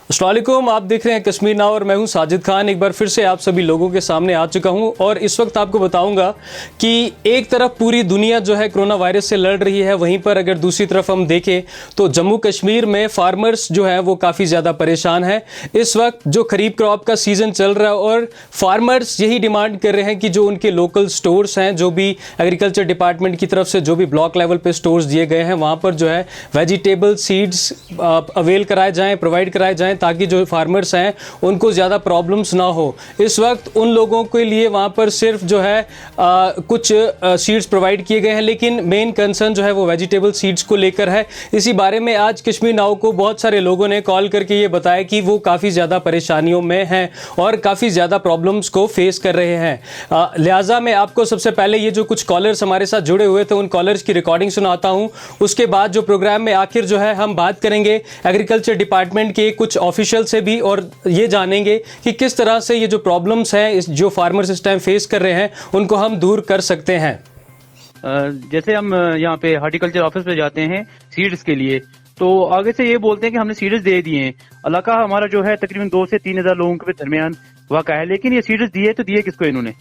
अस्सलाम वालेकुम, आप देख रहे हैं कश्मीर नाउ और मैं हूं साजिद खान। एक बार फिर से आप सभी लोगों के सामने आ चुका हूं और इस वक्त आपको बताऊंगा कि एक तरफ पूरी दुनिया जो है कोरोना वायरस से लड़ रही है, वहीं पर अगर दूसरी तरफ हम देखें तो जम्मू कश्मीर में फार्मर्स जो है वो काफ़ी ज़्यादा परेशान है। इस वक्त जो खरीफ क्रॉप का सीज़न चल रहा है और फार्मर्स यही डिमांड कर रहे हैं कि जो उनके लोकल स्टोर्स हैं, जो भी एग्रीकल्चर डिपार्टमेंट की तरफ से जो भी ब्लॉक लेवल पे स्टोर्स दिए गए हैं, वहाँ पर जो है वेजिटेबल सीड्स अवेल कराए जाएँ, प्रोवाइड कराए जाएँ, ताकि जो फार्मर्स हैं उनको ज़्यादा प्रॉब्लम्स ना हो। इस वक्त उन लोगों के लिए वहाँ पर सिर्फ जो है कुछ सीड्स प्रोवाइड किए गए हैं, लेकिन मेन कंसर्न जो है वो वेजिटेबल सीड्स को लेकर है। इसी बारे में आज कश्मीर नाउ को बहुत सारे लोगों ने कॉल करके ये बताया कि वो काफ़ी ज़्यादा परेशानियों में हैं और काफ़ी ज़्यादा प्रॉब्लम्स को फेस कर रहे हैं। लिहाजा मैं आपको सबसे पहले ये जो कुछ कॉलर्स हमारे साथ जुड़े हुए थे उन कॉलर्स की रिकॉर्डिंग सुनाता हूँ। उसके बाद जो प्रोग्राम में आखिर जो है हम बात करेंगे एग्रीकल्चर डिपार्टमेंट के कुछ ऑफिशियल से भी और ये जानेंगे कि किस तरह से ये जो प्रॉब्लम्स हैं जो फार्मर्स इस टाइम फेस कर रहे हैं उनको हम दूर कर सकते हैं। जैसे हम यहाँ पे हॉर्टिकल्चर ऑफिस पे जाते हैं सीड्स के लिए, तो आगे से ये बोलते हैं कि हमने सीड्स दे दिए हैं। इलाका हमारा जो है तकरीबन 2 से 3 हज़ार लोगों के दरमियान वाक़ा है, लेकिन ये सीड्स दिए तो दिए किसको इन्होंने,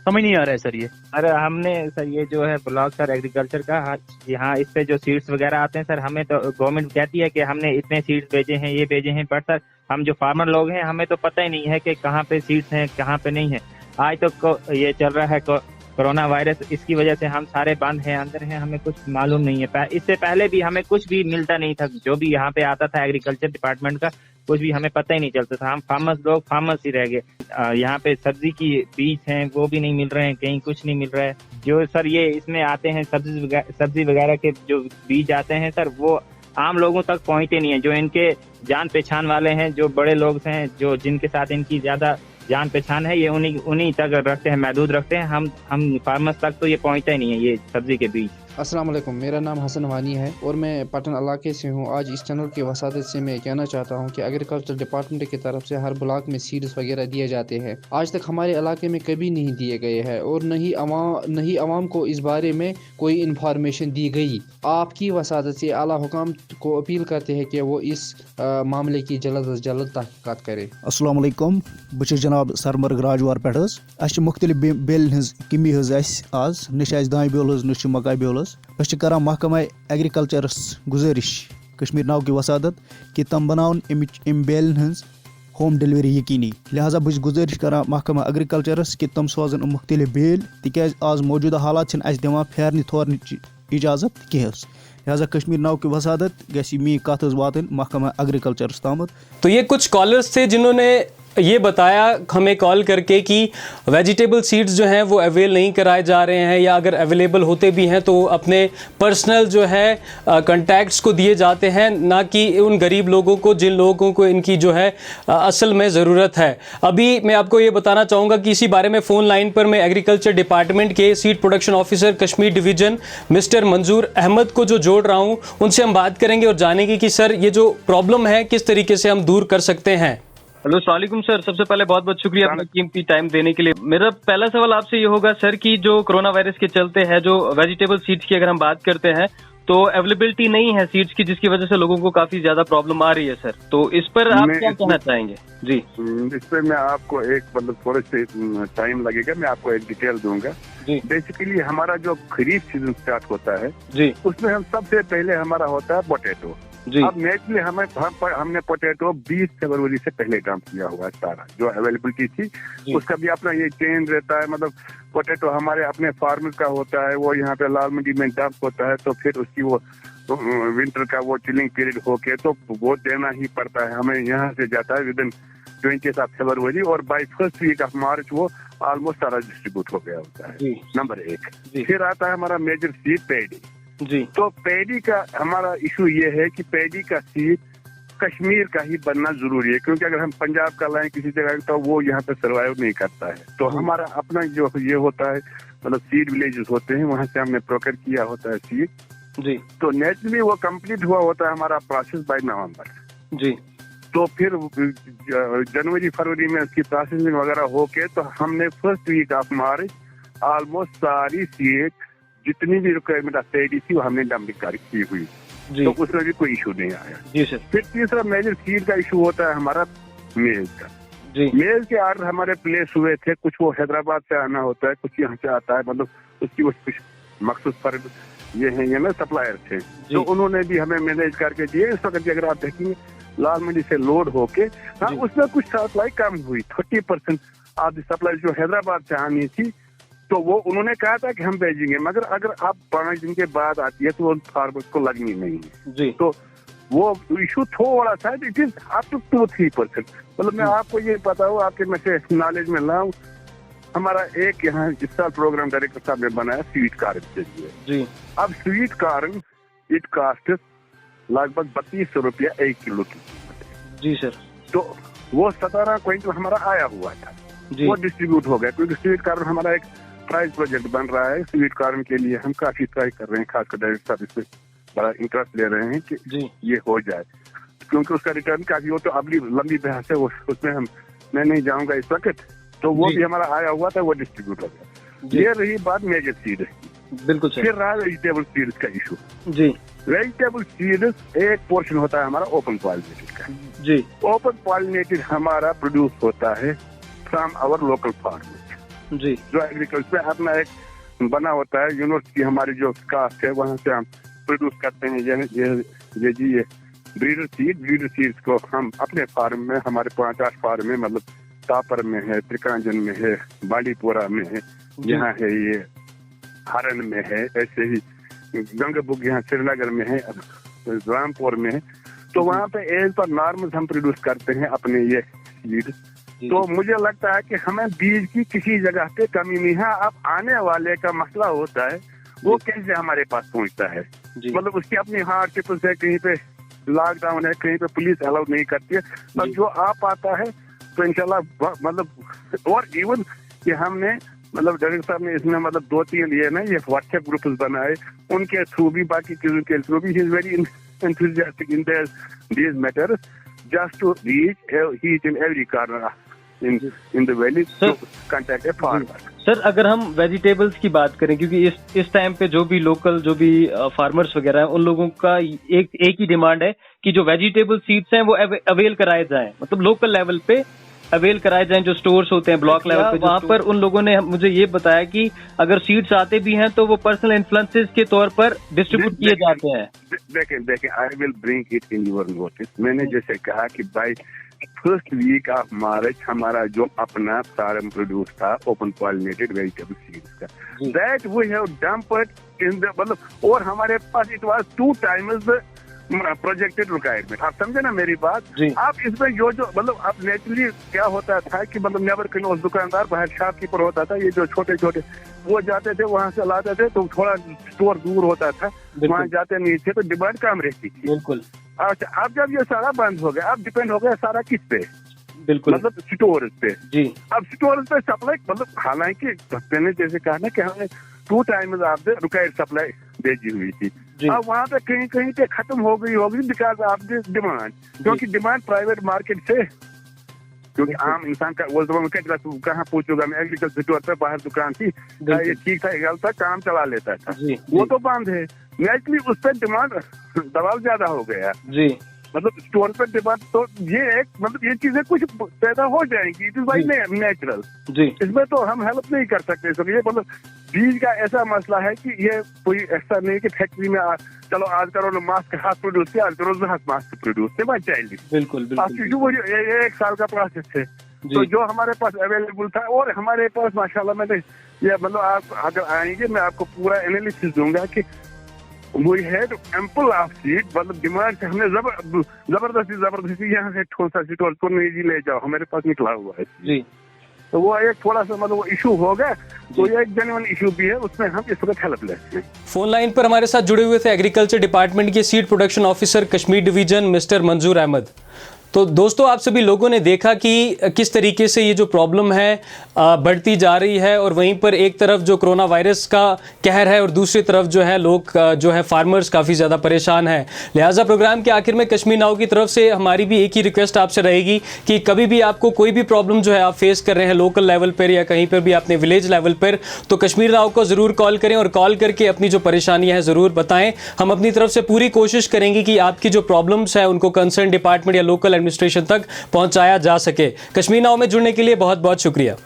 समझ नहीं आ रहा है सर। ये अरे हमने सर ये जो है ब्लॉक सर एग्रीकल्चर का यहाँ इस पे जो सीड्स वगैरह आते हैं सर, हमें तो गवर्नमेंट कहती है कि हमने इतने सीड्स भेजे हैं, ये भेजे हैं, बट सर हम जो फार्मर लोग हैं हमें तो पता ही नहीं है कि कहाँ पे सीड्स हैं कहाँ पे नहीं है। आज तो ये चल रहा है कोरोना वायरस, इसकी वजह से हम सारे बंद हैं, अंदर हैं, हमें कुछ मालूम नहीं है। इससे पहले भी हमें कुछ भी मिलता नहीं था, जो भी यहाँ पे आता था एग्रीकल्चर डिपार्टमेंट का कुछ भी हमें पता ही नहीं चलता था। हम फार्मर्स लोग फार्मर्स ही रह गए। यहाँ पे सब्जी की बीज हैं वो भी नहीं मिल रहे हैं, कहीं कुछ नहीं मिल रहा है। जो सर ये इसमें आते हैं सब्जी वगैरह के जो बीज आते हैं सर, वो आम लोगों तक पहुंचते नहीं है। जो इनके जान पहचान वाले हैं, जो बड़े लोग हैं, जो जिनके साथ इनकी ज्यादा जान पहचान है, ये उन्हीं तक रखते हैं, महदूद रखते हैं। हम फार्मर्स तक तो ये पहुंचता ही नहीं है ये सब्जी के बीज। अस्सलाम वालेकुम, मेरा नाम हसन वानी है और मैं पटन इलाके से हूँ। आज इस चैनल की वसादत से मैं कहना चाहता हूँ कि एग्रीकल्चर डिपार्टमेंट की तरफ से हर ब्लॉक में सीड्स वगैरह दिए जाते हैं। आज तक हमारे इलाके में कभी नहीं दिए गए हैं और नहीं अवाम को इस बारे में कोई इन्फॉर्मेशन दी गई। आपकी वसादत से आला हुकाम को अपील करते हैं कि वो इस मामले की जल्द अज जल्द तहकीकात करे। अस्सलाम वालेकुम, बह जनाब सरमर्ग राजवार पे मुख्तलिफ बेल कमी आज न दान बेल न मकाई बेल। करान महकमा एग्रीकल्चरस गुजारिश कश्मीर नाउ की वसादत कि तम बनावन अम बेलन हज होम डिलीवरी यकीनी। लिहाजा बह गुजारिश करान महकमा एग्रीकल्चरस कि तम सोजन मुख्तलिफ बेल, तिकाज आज मौजूदा हालात दिवान फेरने थोरने इजाजत कह। लिहाजा कश्मीर नाउ की वसादत गसी मी कत वातन महकमा एग्रीकल्चरस तामत। तो ये कुछ कॉलर्स थे जिन्होंने ये बताया हमें कॉल करके कि वेजिटेबल सीड्स जो हैं वो अवेल नहीं कराए जा रहे हैं, या अगर अवेलेबल होते भी हैं तो अपने पर्सनल जो है कॉन्टैक्ट्स को दिए जाते हैं, ना कि उन गरीब लोगों को जिन लोगों को इनकी जो है असल में ज़रूरत है। अभी मैं आपको ये बताना चाहूँगा कि इसी बारे में फ़ोन लाइन पर मैं एग्रीकल्चर डिपार्टमेंट के seed production officer Kashmir division mister मंजूर अहमद को जो जोड़ रहा हूँ, उनसे हम बात करेंगे और जानेंगे कि सर ये जो प्रॉब्लम है किस तरीके से हम दूर कर सकते हैं। हेलो, अस्सलाम वालेकुम सर। सबसे पहले बहुत बहुत शुक्रिया अपना कीमती टाइम देने के लिए। मेरा पहला सवाल आपसे ये होगा सर कि जो कोरोना वायरस के चलते है, जो वेजिटेबल सीड्स की अगर हम बात करते हैं तो अवेलेबिलिटी नहीं है सीड्स की, जिसकी वजह से लोगों को काफी ज्यादा प्रॉब्लम आ रही है सर। तो इस पर आप क्या कहना चाहेंगे? जी, इस पर मैं आपको एक थोड़े से टाइम लगेगा, मैं आपको एक डिटेल दूंगा। बेसिकली हमारा जो खरीफ सीजन स्टार्ट होता है जी, उसमें हम सबसे पहले हमारा होता है पोटैटो। अब नेचुरली हमने पोटैटो 20 फरवरी से पहले काम किया हुआ है। सारा जो अवेलेबिलिटी थी उसका भी अपना ये चेंज रहता है। मतलब पोटैटो हमारे अपने फार्मर का होता है, वो यहाँ पे लाल मंडी में डंप होता है, तो फिर उसकी वो विंटर का वो चिलिंग पीरियड होके तो वो देना ही पड़ता है। हमें यहाँ से जाता है विदिन 20 फरवरी और by first week of March वो ऑलमोस्ट सारा डिस्ट्रीब्यूट हो गया होता है। नंबर 1। फिर आता है हमारा मेजर सीड पैडी जी। तो पैडी का हमारा इशू ये है कि पैडी का सीड कश्मीर का ही बनना जरूरी है, क्योंकि अगर हम पंजाब का लाएं किसी जगह तो वो यहाँ पे सरवाइव नहीं करता है। तो हमारा अपना जो ये होता है, मतलब सीड विलेजेस होते हैं, वहां से हमने प्रोक्योर किया होता है सीड जी। तो नेचुरली वो कंप्लीट हुआ होता है हमारा प्रोसेस बाय नवंबर जी। तो फिर जनवरी फरवरी में उसकी प्रोसेसिंग वगैरह होके तो हमने first week of March almost सारी सीड जितनी भी रिक्वायरमेंट ऑफ पैडी थी वो हमने डंपिंग की हुई। तो उसमें भी कोई इशू नहीं आया। जी सर। फिर तीसरा मेजर सीड का इशू होता है हमारा मेज का। मेज के आर्डर हमारे प्लेस हुए थे, कुछ वो हैदराबाद से आना होता है, कुछ यहाँ से आता है, मतलब उसकी वो कुछ मखसूस पर ये ना सप्लायर थे, तो उन्होंने भी हमें मैनेज करके दिए। इस वक्त अगर आप देखेंगे लाल मंडी से लोड होके, हाँ उसमें कुछ सप्लाई कम हुई, 30% आधी सप्लाई जो हैदराबाद से आनी थी, तो वो उन्होंने कहा था कि हम भेजेंगे, मगर अगर आप 5 दिन के बाद आती है तो वो फार्मर्स को लगनी नहीं है। तो वो इशू थोड़ा सा इट इज अप टू 2-3%। मतलब मैं आपको ये पता हूँ, आपके में से नॉलेज में लाऊं, हमारा एक यहाँ इस साल प्रोग्राम डायरेक्टर साहब ने बनाया स्वीट कॉर्न के लिए। अब स्वीट कॉर्न इट कास्ट लगभग 3200 रुपया 1 किलो की। जी सर। तो वो 17 क्विंटल हमारा आया हुआ था, वो डिस्ट्रीब्यूट हो गया, क्योंकि स्वीट कॉर्न हमारा एक प्राइस प्रोजेक्ट बन रहा है। स्वीट कॉर्न के लिए हम काफी ट्राई कर रहे हैं, खासकर डायरेक्टर साहब इसमें बड़ा इंटरेस्ट ले रहे हैं कि ये हो जाए, क्योंकि उसका रिटर्न काफी हो, तो अगली लंबी बहस है उसमें मैं नहीं जाऊंगा इस वक्त। तो वो भी हमारा आया हुआ था, वो डिस्ट्रीब्यूट हो गया। ये रही बात मेजर सीड। बिल्कुल सर। फिर रहा वेजिटेबल सीड्स का इशू। जी। वेजिटेबल सीड्स एक पोर्शन होता है हमारा ओपन पॉलिनेटेड का। जी। ओपन पॉलिनेटेड हमारा प्रोड्यूस होता है फ्रॉम आवर लोकल फार्मर्स। जी। जो एग्रीकल्चर में अपना एक बना होता है, यूनिवर्सिटी हमारी जो कास्ट है वहाँ से हम प्रोड्यूस करते हैं। ये ब्रीडर सीड्स को हम अपने फार्म में, हमारे 5-8 फार्म में, मतलब तापर में है, त्रिकांजन में है, बालीपोरा में है, यहाँ है ये हरन में है, ऐसे ही गंगाबुग यहाँ श्रीनगर में है, रामपुर में है। तो वहाँ पे एज पर नॉर्मल हम प्रोड्यूस करते हैं अपने ये सीड। तो मुझे लगता है कि हमें बीज की किसी जगह पे कमी नहीं है। अब आने वाले का मसला होता है वो कैसे हमारे पास पहुँचता है, मतलब उसकी अपनी हार्डशिप से, कहीं पे लॉकडाउन है, कहीं पे पुलिस अलाउ नहीं करती है, पर जो आ पाता है तो इंशाल्लाह, मतलब और इवन कि हमने मतलब डायरेक्टर साहब ने इसमें मतलब 2-3 ये ना ये व्हाट्सएप ग्रुप्स बनाए, उनके थ्रू भी, बाकी चीजों के थ्रू भी, he is very enthusiastic in these matters just to reach each and every corner in the valley to contact a farmer. Sir अगर हम वेजिटेबल्स की बात करें, क्योंकि इस टाइम पे जो भी लोकल जो भी फार्मर्स वगैरह हैं, उन लोगों का एक ही डिमांड है कि जो वेजिटेबल सीड्स हैं वो अवेल कराए जाएं, मतलब लोकल लेवल पे अवेल कराए जाएं। जो स्टोर्स होते हैं ब्लॉक लेवल पे, वहाँ पर उन लोगों ने मुझे ये बताया कि अगर सीड्स आते भी हैं तो वो पर्सनल इन्फ्लुएंसेस के तौर पर डिस्ट्रीब्यूट किए जाते हैं। देखें I will bring it in your notice. मैंने जैसे कहा कि by first week of March हमारा जो अपना फार्म प्रोड्यूस था ओपन पॉलिनेटेड वेजिटेबल सीड्स का, that we have dumped in the, मतलब और हमारे पास it was 2 times projected requirement. आप समझे ना मेरी बात। आप इसमें जो मतलब अब नेचुरली क्या होता था कि मतलब नेवर क्लोज दुकानदार, बाहर शॉपकीपर होता था, ये जो छोटे छोटे वो जाते थे, वहाँ से लाते थे, तो थोड़ा स्टोर दूर होता था, वहाँ जाते नहीं थे, तो डिमांड कम रहती थी। बिल्कुल। अच्छा, अब जब ये सारा बंद हो गया, अब डिपेंड हो गया सारा किस पे, बिल्कुल, मतलब स्टोर पे। जी। अब स्टोर पे सप्लाई, मतलब हालांकि मैंने जैसे कहा ना कि हमने 2 times of the required supply भेजी हुई थी, अब वहाँ पे कहीं कहीं पे खत्म हो गई होगी बिकॉज ऑफ द डिमांड, क्योंकि डिमांड प्राइवेट मार्केट से, क्योंकि आम इंसान का वो कहाँ पूछूंगा मैं, एग्रीकल्चर स्टोर पे बाहर दुकान थी, ये ठीक था, गलत था, काम चला लेता था, वो तो बंद है। नेचुरली उस पर डिमांड दबाव ज्यादा हो गया जी, मतलब स्टोर पे डिमांड, तो ये एक मतलब ये चीजें कुछ पैदा हो जाएंगी, इट इज भाई नेचुरल जी, इसमें तो हम हेल्प नहीं कर सकते। तो ये मतलब बीज का ऐसा मसला है कि ये कोई ऐसा नहीं कि फैक्ट्री में चलो आज करो मास्क हाथ प्रोड्यूस किया, आज करो मास्क प्रोड्यूस से बात चाहिए। बिल्कुल ये 1 साल का प्रोसेस है, तो जो हमारे पास अवेलेबल था, और हमारे पास माशाल्लाह मैंने ये मतलब आप अगर आएंगे मैं आपको पूरा एनालिसिस दूंगा कि we had ample of seed, मतलब डिमांड से हमने जबरदस्ती यहाँ से ठोसा स्टोर को नहीं जी ले जाओ, हमारे पास निकला हुआ है जी। तो वो एक थोड़ा सा मतलब वो इशू होगा, तो ये एक जेन्युइन इशू भी है, उसमें हम इस वक्त हेल्प लेते हैं। फोन लाइन पर हमारे साथ जुड़े हुए थे एग्रीकल्चर डिपार्टमेंट के seed production officer Kashmir division mister मंजूर अहमद। तो दोस्तों, आप सभी लोगों ने देखा कि किस तरीके से ये जो प्रॉब्लम है बढ़ती जा रही है, और वहीं पर एक तरफ जो कोरोना वायरस का कहर है और दूसरी तरफ जो है लोग जो है फार्मर्स काफ़ी ज़्यादा परेशान हैं। लिहाजा प्रोग्राम के आखिर में कश्मीर नाउ की तरफ से हमारी भी एक ही रिक्वेस्ट आपसे रहेगी कि कभी भी आपको कोई भी प्रॉब्लम जो है आप फेस कर रहे हैं लोकल लेवल पर या कहीं पर भी अपने विलेज लेवल पर, तो कश्मीर नाउ को ज़रूर कॉल करें और कॉल करके अपनी जो परेशानियाँ हैं ज़रूर बताएं। हम अपनी तरफ से पूरी कोशिश करेंगे कि आपकी जो प्रॉब्लम्स है उनको कंसर्न डिपार्टमेंट या लोकल एडमिनिस्ट्रेशन तक पहुंचाया जा सके। कश्मीर नाउ में जुड़ने के लिए बहुत बहुत शुक्रिया।